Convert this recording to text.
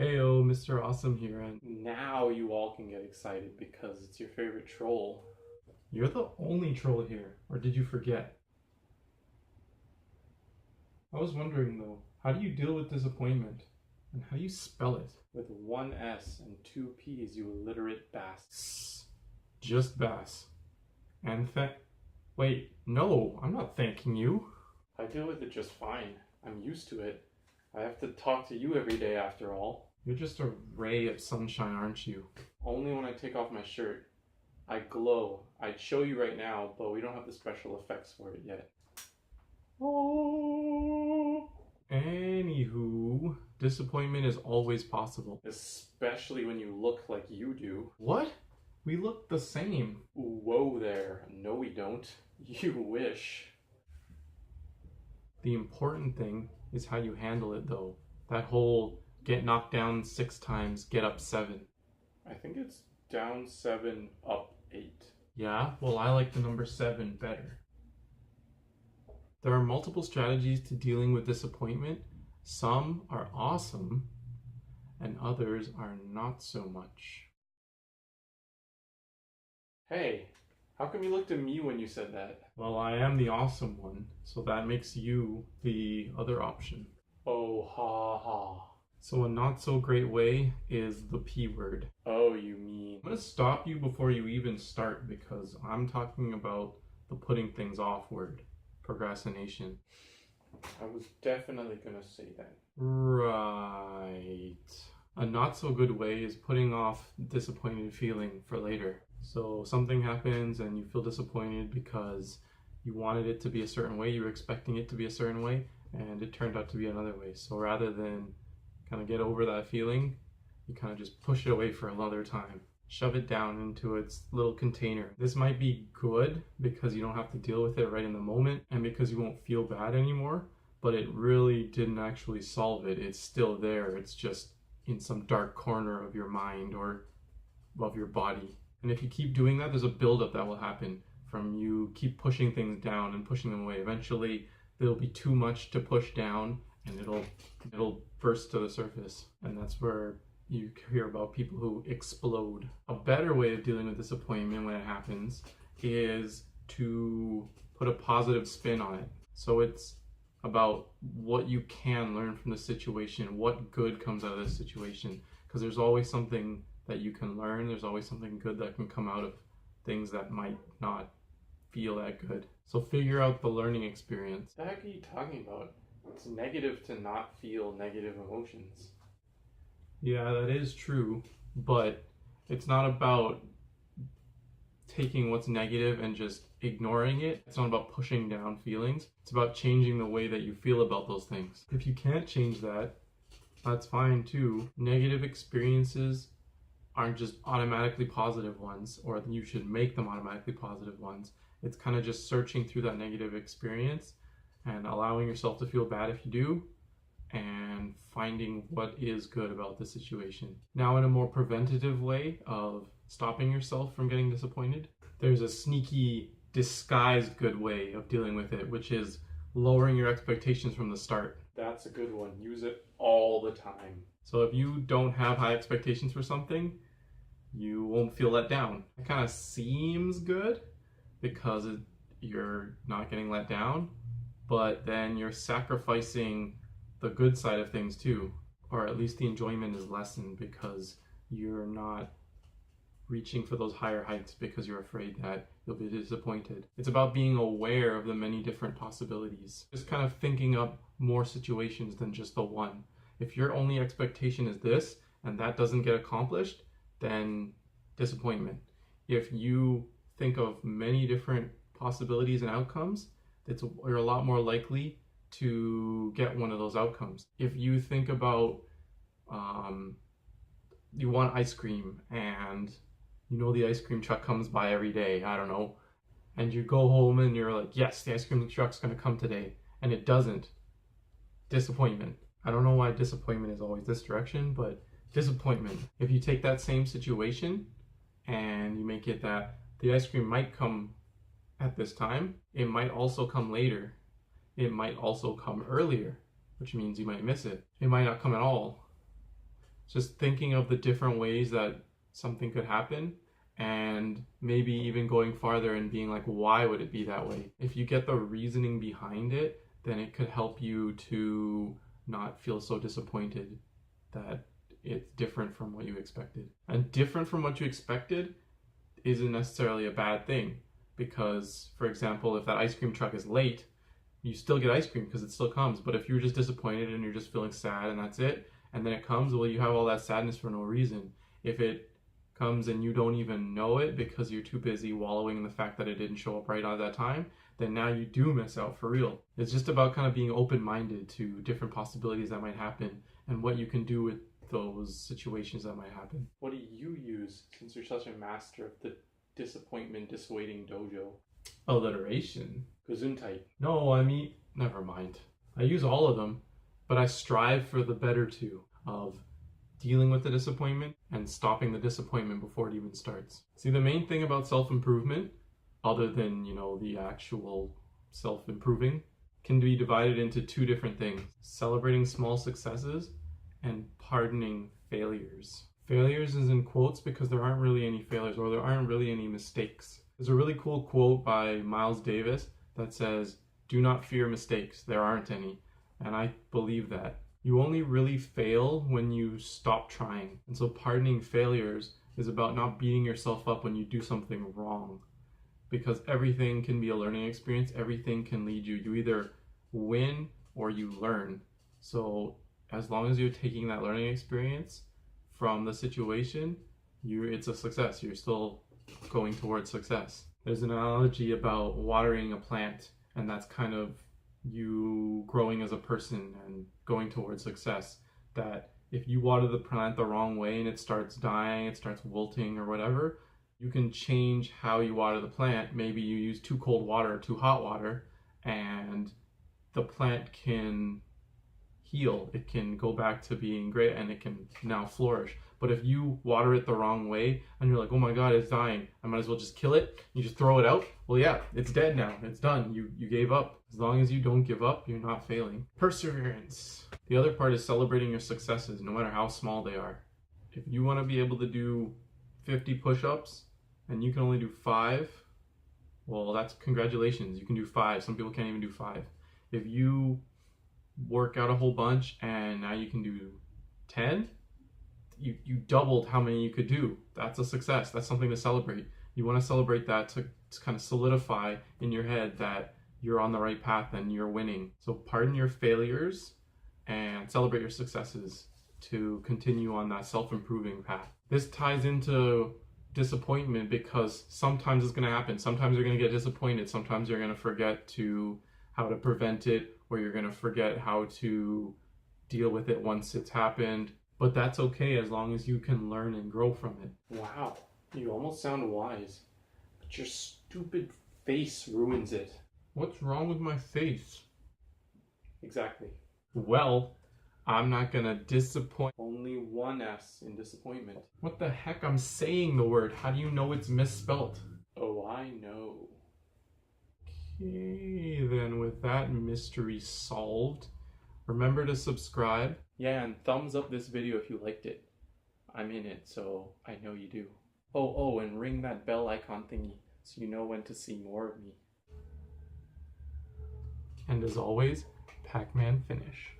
Heyo, Mr. Awesome here, and now you all can get excited because it's your favorite troll. You're the only troll here, or did you forget? I was wondering though, how do you deal with disappointment? And how do you spell it? With one S and two P's, you illiterate bass. Just bass. And wait, no, I'm not thanking you. I deal with it just fine. I'm used to it. I have to talk to you every day after all. You're just a ray of sunshine, aren't you? Only when I take off my shirt. I glow. I'd show you right now, but we don't have the special effects for it yet. Oh. Anywho, disappointment is always possible. Especially when you look like you do. What? We look the same. Whoa there. No, we don't. You wish. The important thing is how you handle it, though. That whole get knocked down 6 times, get up 7. I think it's down 7, up 8. Yeah, well, I like the number 7 better. There are multiple strategies to dealing with disappointment. Some are awesome, and others are not so much. Hey, how come you looked at me when you said that? Well, I am the awesome one, so that makes you the other option. Oh, ha ha. So a not so great way is the P word. Oh, you mean. I'm gonna stop you before you even start because I'm talking about the putting things off word. Procrastination. I was definitely gonna say that. Right. A not so good way is putting off disappointed feeling for later. So something happens and you feel disappointed because you wanted it to be a certain way, you were expecting it to be a certain way, and it turned out to be another way. So rather than kind of get over that feeling, you kind of just push it away for another time. Shove it down into its little container. This might be good because you don't have to deal with it right in the moment and because you won't feel bad anymore, but it really didn't actually solve it. It's still there. It's just in some dark corner of your mind or of your body. And if you keep doing that, there's a buildup that will happen from you keep pushing things down and pushing them away. Eventually, there'll be too much to push down and it'll burst to the surface. And that's where you hear about people who explode. A better way of dealing with disappointment when it happens is to put a positive spin on it. So it's about what you can learn from the situation, what good comes out of this situation. Because there's always something that you can learn, there's always something good that can come out of things that might not feel that good. So figure out the learning experience. What the heck are you talking about? It's negative to not feel negative emotions. Yeah, that is true, but it's not about taking what's negative and just ignoring it. It's not about pushing down feelings. It's about changing the way that you feel about those things. If you can't change that, that's fine too. Negative experiences aren't just automatically positive ones, or you should make them automatically positive ones. It's kind of just searching through that negative experience and allowing yourself to feel bad if you do, and finding what is good about the situation. Now, in a more preventative way of stopping yourself from getting disappointed, there's a sneaky, disguised good way of dealing with it, which is lowering your expectations from the start. That's a good one. Use it all the time. So if you don't have high expectations for something, you won't feel let down. It kind of seems good because you're not getting let down, but then you're sacrificing the good side of things too, or at least the enjoyment is lessened because you're not reaching for those higher heights because you're afraid that you'll be disappointed. It's about being aware of the many different possibilities. Just kind of thinking up more situations than just the one. If your only expectation is this and that doesn't get accomplished, then disappointment. If you think of many different possibilities and outcomes, you're a lot more likely to get one of those outcomes. If you think about you want ice cream and you know the ice cream truck comes by every day, I don't know, and you go home and you're like, yes, the ice cream truck's gonna come today, and it doesn't. Disappointment. I don't know why disappointment is always this direction, but disappointment. If you take that same situation and you make it that the ice cream might come at this time, it might also come later. It might also come earlier, which means you might miss it. It might not come at all. Just thinking of the different ways that something could happen, and maybe even going farther and being like, why would it be that way? If you get the reasoning behind it, then it could help you to not feel so disappointed that it's different from what you expected. And different from what you expected isn't necessarily a bad thing, because, for example, if that ice cream truck is late, you still get ice cream because it still comes. But if you're just disappointed and you're just feeling sad and that's it, and then it comes, well, you have all that sadness for no reason. If it comes and you don't even know it because you're too busy wallowing in the fact that it didn't show up right at that time, then now you do miss out for real. It's just about kind of being open-minded to different possibilities that might happen and what you can do with those situations that might happen. What do you use, since you're such a master of the disappointment dissuading dojo? Alliteration. Gesundheit. No, I mean, never mind. I use all of them, but I strive for the better two of dealing with the disappointment and stopping the disappointment before it even starts. See, the main thing about self-improvement, other than, the actual self-improving, can be divided into two different things: celebrating small successes and pardoning failures. Failures is in quotes because there aren't really any failures, or there aren't really any mistakes. There's a really cool quote by Miles Davis that says, "Do not fear mistakes, there aren't any." And I believe that. You only really fail when you stop trying. And so pardoning failures is about not beating yourself up when you do something wrong. Because everything can be a learning experience, everything can lead you. You either win or you learn. So as long as you're taking that learning experience from the situation, it's a success. You're still going towards success. There's an analogy about watering a plant, and that's kind of you growing as a person and going towards success. That if you water the plant the wrong way and it starts dying, it starts wilting or whatever, you can change how you water the plant. Maybe you use too cold water or too hot water, and the plant can heal. It can go back to being great and it can now flourish. But if you water it the wrong way and you're like, oh my god, it's dying, I might as well just kill it, you just throw it out, well, yeah, it's dead now, it's done, you gave up. As long as you don't give up, you're not failing. Perseverance. The other part is celebrating your successes, no matter how small they are. If you want to be able to do 50 push-ups and you can only do 5, well, that's congratulations, you can do 5. Some people can't even do 5. If you work out a whole bunch and now you can do 10, you doubled how many you could do. That's a success. That's something to celebrate. You want to celebrate that to kind of solidify in your head that you're on the right path and you're winning. So pardon your failures and celebrate your successes to continue on that self-improving path. This ties into disappointment because sometimes it's going to happen. Sometimes you're going to get disappointed. Sometimes you're going to forget how to prevent it, or you're going to forget how to deal with it once it's happened. But that's okay as long as you can learn and grow from it. Wow, you almost sound wise, but your stupid face ruins it. What's wrong with my face? Exactly. Well, I'm not gonna disappoint. Only one S in disappointment. What the heck? I'm saying the word. How do you know it's misspelt? Oh, I know. Okay, then with that mystery solved, remember to subscribe. Yeah, and thumbs up this video if you liked it. I'm in it, so I know you do. Oh, and ring that bell icon thingy so you know when to see more of me. And as always, Pac-Man finish.